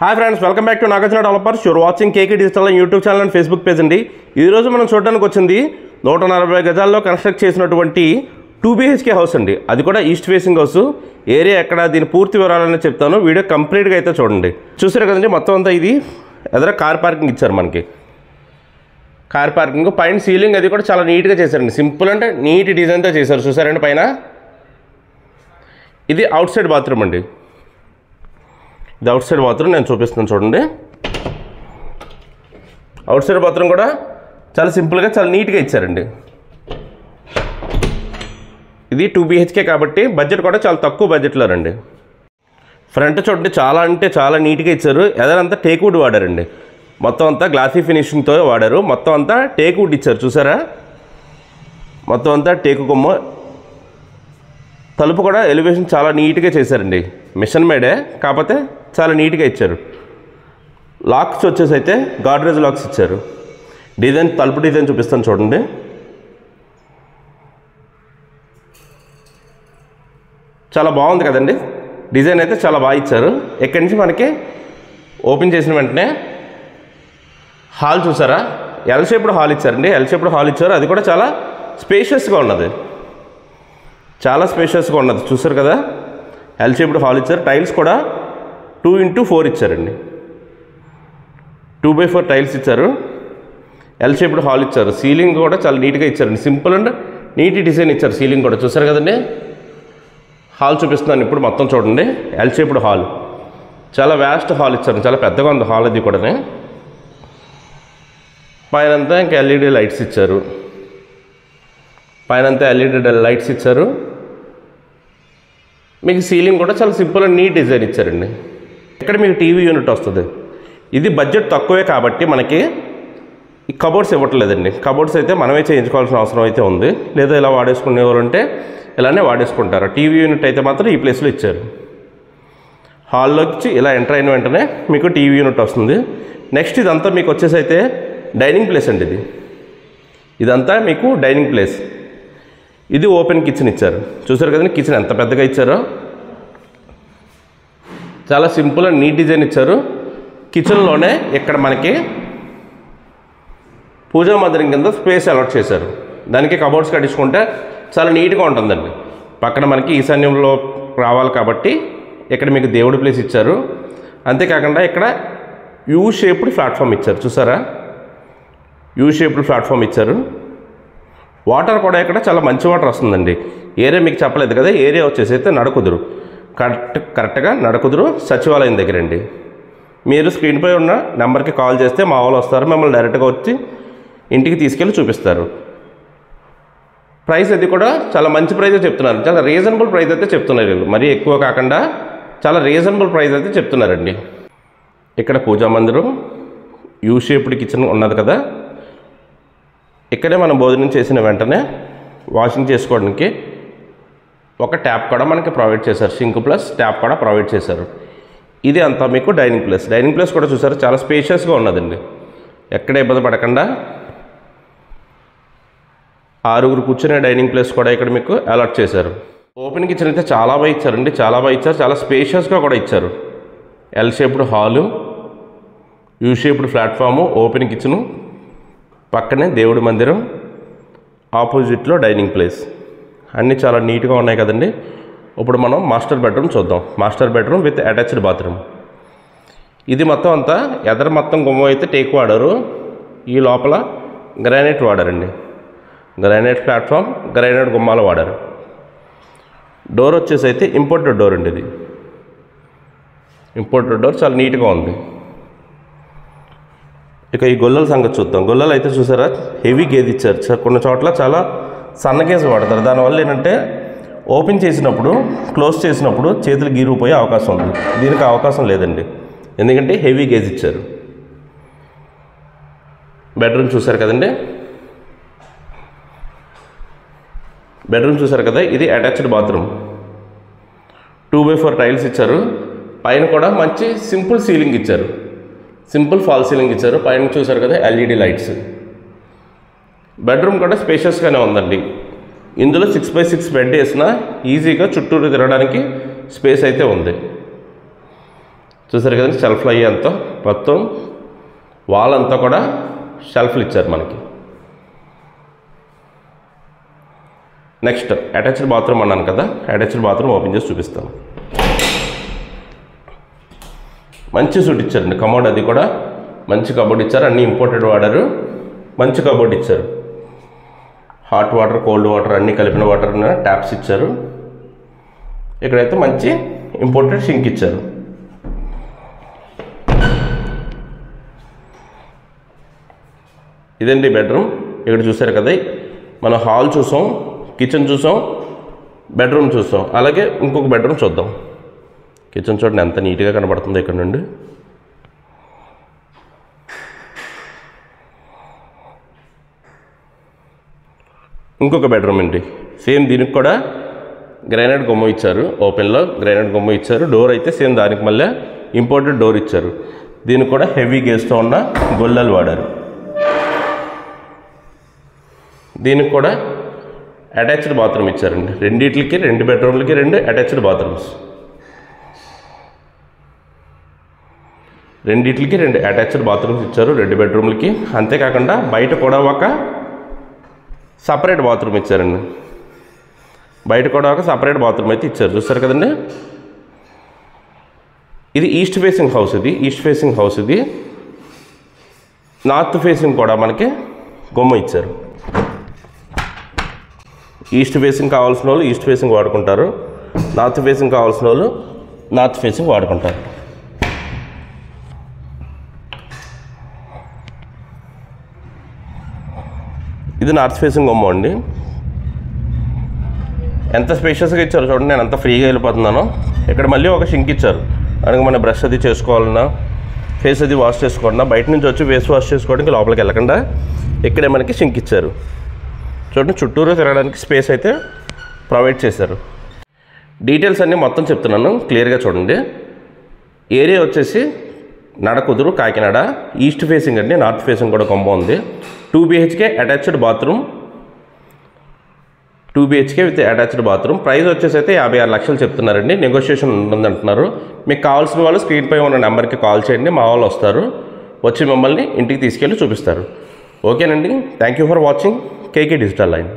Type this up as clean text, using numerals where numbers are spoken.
Hi friends, welcome back to Nagarjuna developers. You're watching KK digital YouTube channel and Facebook page అండి. ఈరోజు మనం చూడడానికి వచ్చింది 140 గజాల్లో కన్స్ట్రక్ట్ చేసినటువంటి 2 BHK హౌస్ అండి. అది కూడా ఈస్ట్ ఫేసింగ్ హౌస్. ఏరియా ఎక్కడ, దీని పూర్తి వివరాలని చెప్తాను. వీడియో కంప్లీట్గా అయితే చూడండి. చూసారు కదండి, మొత్తం అంతా ఇది ఎదుర కార్ పార్కింగ్ ఇచ్చారు మనకి. కార్ పార్కింగ్ పైన సీలింగ్ అది కూడా చాలా నీట్గా చేశారండి. సింపుల్ అంటే నీట్ డిజైన్తో చేశారు. చూసారండి పైన. ఇది అవుట్ సైడ్ బాత్రూమ్ అండి. ఇది అవుట్ సైడ్ బాత్రూమ్ నేను చూపిస్తున్నాను చూడండి. అవుట్ సైడ్ బాత్రూమ్ కూడా చాలా సింపుల్గా చాలా నీట్గా ఇచ్చారండి. ఇది 2 BHK కాబట్టి బడ్జెట్ కూడా చాలా తక్కువ బడ్జెట్లో రండి. ఫ్రంట్ చూడండి, చాలా అంటే చాలా నీట్గా ఇచ్చారు. ఎదరంతా టేక్ వుడ్ వాడారండి. మొత్తం అంతా గ్లాసీ ఫినిషింగ్తో వాడారు. మొత్తం అంతా టేక్ వుడ్ ఇచ్చారు. చూసారా, మొత్తం అంతా టేకు కొమ్మ. తలుపు కూడా ఎలివేషన్ చాలా నీట్గా చేశారండి. మిషన్ మేడే కాకపోతే చాలా నీట్గా ఇచ్చారు. లాక్స్ వచ్చేసి అయితే గాడ్రేజ్ లాక్స్ ఇచ్చారు. డిజైన్, తలుపు డిజైన్ చూపిస్తాను చూడండి. చాలా బాగుంది కదండి. డిజైన్ అయితే చాలా బాగా ఇచ్చారు. ఇక్కడి నుంచి మనకి ఓపెన్ చేసిన వెంటనే హాల్ చూసారా, ఎల్ షేప్డ్ హాల్ ఇచ్చారండి. ఎల్ షేప్డ్ హాల్ ఇచ్చారు. అది కూడా చాలా స్పేషియస్గా ఉన్నది. చాలా స్పేషియస్గా ఉన్నది. చూసారు కదా, ఎల్ షేప్డ్ హాల్ ఇచ్చారు. టైల్స్ కూడా 2x4 ఇచ్చారండి. 2x4 టైల్స్ ఇచ్చారు. ఎల్ షేప్డ్ హాల్ ఇచ్చారు. సీలింగ్ కూడా చాలా నీట్గా ఇచ్చారండి. సింపుల్ అండ్ నీట్ డిజైన్ ఇచ్చారు. సీలింగ్ కూడా చూసారు కదండి. హాల్ చూపిస్తున్నాను ఇప్పుడు. మొత్తం చూడండి, ఎల్ షేప్డ్ హాల్. చాలా వ్యాస్ట్ హాల్ ఇచ్చారు. చాలా పెద్దగా ఉంది హాల్. అది కూడా పైనంతా ఇంకా ఎల్ఈడి లైట్స్ ఇచ్చారు. పైనంతా ఎల్ఈడి లైట్స్ ఇచ్చారు. మీకు సీలింగ్ కూడా చాలా సింపుల్ అండ్ నీట్ డిజైన్ ఇచ్చారండి. ఇక్కడ మీకు టీవీ యూనిట్ వస్తుంది. ఇది బడ్జెట్ తక్కువే కాబట్టి మనకి ఈ కబోర్డ్స్ ఇవ్వట్లేదండి. కబోర్డ్స్ అయితే మనమే చేయించుకోవాల్సిన అవసరం అయితే ఉంది. లేదా ఇలా వాడేసుకునేవారు అంటే ఇలానే వాడేసుకుంటారు. టీవీ యూనిట్ అయితే మాత్రం ఈ ప్లేస్లో ఇచ్చారు. హాల్లోకి ఇలా ఎంటర్ అయిన వెంటనే మీకు టీవీ యూనిట్ వస్తుంది. నెక్స్ట్ ఇదంతా మీకు వచ్చేసి అయితే డైనింగ్ ప్లేస్ అండి. ఇదంతా మీకు డైనింగ్ ప్లేస్. ఇది ఓపెన్ కిచెన్ ఇచ్చారు. చూసారు కదండి, కిచెన్ ఎంత పెద్దగా ఇచ్చారో. చాలా సింపుల్ అండ్ నీట్ డిజైన్ ఇచ్చారు. కిచెన్లోనే ఇక్కడ మనకి పూజా మందిరం కింద స్పేస్ అలాట్ చేశారు. దానికి కబోర్డ్స్ కట్టించుకుంటే చాలా నీట్గా ఉంటుందండి. పక్కన మనకి ఈశాన్యంలో రావాలి కాబట్టి ఇక్కడ మీకు దేవుడి ప్లేస్ ఇచ్చారు. అంతేకాకుండా ఇక్కడ యూ షేప్డ్ ప్లాట్ఫామ్ ఇచ్చారు. చూసారా, యూ షేప్డ్ ప్లాట్ఫామ్ ఇచ్చారు. వాటర్ కూడా ఇక్కడ చాలా మంచి వాటర్ వస్తుందండి. ఏరియా మీకు చెప్పలేదు కదా, ఏరియా వచ్చేసి అయితే నడకుదురు. కరెక్ట్గా నడకుదురు సచివాలయం దగ్గరండి. మీరు స్క్రీన్పై ఉన్న నెంబర్కి కాల్ చేస్తే మా వాళ్ళు వస్తారు. మిమ్మల్ని డైరెక్ట్గా వచ్చి ఇంటికి తీసుకెళ్ళి చూపిస్తారు. ప్రైస్ అది కూడా చాలా మంచి ప్రైస్ చెప్తున్నారు. చాలా రీజనబుల్ ప్రైస్ అయితే చెప్తున్నారు. మరీ ఎక్కువ కాకుండా చాలా రీజనబుల్ ప్రైస్ అయితే చెప్తున్నారండి. ఇక్కడ పూజా మందిరం, యూ షేప్డ్ కిచెన్ ఉన్నది కదా. ఇక్కడే మనం భోజనం చేసిన వెంటనే వాషింగ్ చేసుకోవడానికి ఒక ట్యాప్ కూడా మనకి ప్రొవైడ్ చేశారు. సింక్ ప్లస్ ట్యాప్ కూడా ప్రొవైడ్ చేశారు. ఇది అంతా మీకు డైనింగ్ ప్లేస్. డైనింగ్ ప్లేస్ కూడా చూసారు, చాలా స్పేషియస్గా ఉన్నదండి. ఎక్కడ ఇబ్బంది పడకుండా 6 కూర్చునే డైనింగ్ ప్లేస్ కూడా ఇక్కడ మీకు అలాట్ చేశారు. ఓపెన్ కిచెన్ అయితే చాలా బాగా ఇచ్చారండి. చాలా బాగా ఇచ్చారు. చాలా స్పేషియస్గా కూడా ఇచ్చారు. L shaped hall, you shaped platform, open kitchen, పక్కనే దేవుడి మందిరం, ఆపోజిట్లో డైనింగ్ ప్లేస్. అన్నీ చాలా నీట్గా ఉన్నాయి కదండి. ఇప్పుడు మనం మాస్టర్ బెడ్రూమ్ చూద్దాం. Master bedroom with attached bathroom. ఇది మొత్తం అంతా ఎదర మొత్తం గుమ్మం అయితే టేక్ వాడారు. ఈ లోపల గ్రానైట్ వాడారండి. గ్రానైట్ ప్లాట్ఫామ్, గ్రానైట్ గుమ్మాలు వాడారు. డోర్ వచ్చేసి అయితే ఇంపోర్టెడ్ డోర్ అండి. ఇది ఇంపోర్టెడ్ డోర్, చాలా నీట్గా ఉంది. ఇక ఈ గొల్లల సంగతి చూద్దాం. గొల్లలు అయితే చూసారా, హెవీ గేజ్ ఇచ్చారు. కొన్ని చోట్ల చాలా సన్న గేజ్ వాడతారు. దానివల్ల ఏంటంటే ఓపెన్ చేసినప్పుడు, క్లోజ్ చేసినప్పుడు చేతులు గీరుకుపోయే అవకాశం ఉంది. దీనికి అవకాశం లేదండి, ఎందుకంటే హెవీ గేజ్ ఇచ్చారు. బెడ్రూమ్ చూసారు కదండి. బెడ్రూమ్ చూసారు కదా, ఇది అటాచ్డ్ బాత్రూమ్. 2x4 టైల్స్ ఇచ్చారు. పైన కూడా మంచి సింపుల్ సీలింగ్ ఇచ్చారు. సింపుల్ ఫాల్ సీలింగ్ ఇచ్చారు. పైన చూసారు కదా, ఎల్ఈడి లైట్స్. బెడ్రూమ్ కూడా స్పేషియస్గానే ఉందండి. ఇందులో 6x6 బెడ్ వేసినా ఈజీగా చుట్టూరు తిరగడానికి స్పేస్ అయితే ఉంది. చూసారు కదండి షెల్ఫ్లు అయ్యి అంతా మొత్తం వాల్ అంతా కూడా షెల్ఫ్లు ఇచ్చారు మనకి. నెక్స్ట్ అటాచ్డ్ బాత్రూమ్ అన్నాను కదా, అటాచ్డ్ బాత్రూమ్ ఓపెన్ చేసి చూపిస్తాను. మంచి సూట్ ఇచ్చారండి, కమోడ్ అది కూడా మంచి కబోర్డ్ ఇచ్చారు, అన్నీ ఇంపోర్టెడ్ వాడారు, మంచి కబోర్డ్ ఇచ్చారు. హాట్ వాటర్ కోల్డ్ వాటర్ అన్నీ కలిపిన వాటర్ ట్యాప్స్ ఇచ్చారు. ఇక్కడైతే మంచి ఇంపోర్టెడ్ సింక్ ఇచ్చారు. ఇదండి బెడ్రూమ్. ఇక్కడ చూసారు కదా, మనం హాల్ చూసాం, కిచెన్ చూసాం, బెడ్రూమ్ చూసాం. అలాగే ఇంకొక బెడ్రూమ్ చూద్దాం. కిచెన్ చూడండి ఎంత నీట్గా కనబడుతుందో ఇక్కడ నుండి. ఇంకొక బెడ్రూమ్ అండి, సేమ్ దీనికి కూడా గ్రానైట్ గుమ్మ ఇచ్చారు. ఓపెన్లో గ్రానైట్ గుమ్మ ఇచ్చారు. డోర్ అయితే సేమ్ దానికి మళ్ళీ ఇంపోర్టెడ్ డోర్ ఇచ్చారు. దీనికి కూడా హెవీ గేస్తో ఉన్న గొల్లలు వాడారు. దీనికి కూడా అటాచ్డ్ బాత్రూమ్ ఇచ్చారండి. రెండిట్లకి 2 బెడ్రూమ్లకి 2 అటాచ్డ్ బాత్రూమ్స్. రెండిట్లకి 2 అటాచ్డ్ బాత్రూమ్స్ ఇచ్చారు 2 బెడ్రూమ్లకి. అంతేకాకుండా బయట కూడా ఒక సపరేట్ బాత్రూమ్ ఇచ్చారండి. బయట కూడా ఒక సపరేట్ బాత్రూమ్ అయితే ఇచ్చారు. చూస్తారు కదండి, ఇది east facing house. East facing house. ఇది నార్త్ ఫేసింగ్ కూడా మనకి గుమ్మ ఇచ్చారు. ఈస్ట్ ఫేసింగ్ కావాల్సిన వాళ్ళు ఈస్ట్ ఫేసింగ్ వాడుకుంటారు, నార్త్ ఫేసింగ్ కావాల్సిన వాళ్ళు నార్త్ ఫేసింగ్ వాడుకుంటారు. ఇది నార్త్ ఫేసింగ్ గుమ్మ అండి. ఎంత స్పేషియస్గా ఇచ్చారు చూడండి, నేను అంత ఫ్రీగా వెళ్ళిపోతున్నాను. ఇక్కడ మళ్ళీ ఒక సింక్ ఇచ్చారు, దానికి మన బ్రష్ అది చేసుకోవాలన్నా, ఫేస్ అది వాష్ చేసుకోవాలన్నా, బయట నుంచి వచ్చి ఫేస్ వాష్ చేసుకోవడానికి లోపలికి వెళ్ళకుండా ఇక్కడే మనకి సింక్ ఇచ్చారు. చూడండి, చుట్టూరు తిరగడానికి స్పేస్ అయితే ప్రొవైడ్ చేశారు. డీటెయిల్స్ అన్నీ మొత్తం చెప్తున్నాను, క్లియర్గా చూడండి. ఏరియా వచ్చేసి నడకుదురు, కాకినాడ. ఈస్ట్ ఫేసింగ్ అండి, నార్త్ ఫేసింగ్ కూడా గుమ్మ ఉంది. 2 BHK attached bathroom, 2 BHK with attached bathroom. Price వచ్చేసి అయితే 56 లక్షలు చెప్తున్నారండి. నెగోషియేషన్ ఉంటుందంటున్నారు. మీకు కావాల్సిన వాళ్ళు స్క్రీన్పై ఉన్న నెంబర్కి కాల్ చేయండి, మా వాళ్ళు వస్తారు, వచ్చి మిమ్మల్ని ఇంటికి తీసుకెళ్ళి చూపిస్తారు. ఓకేనండి, thank you for watching KK digital line.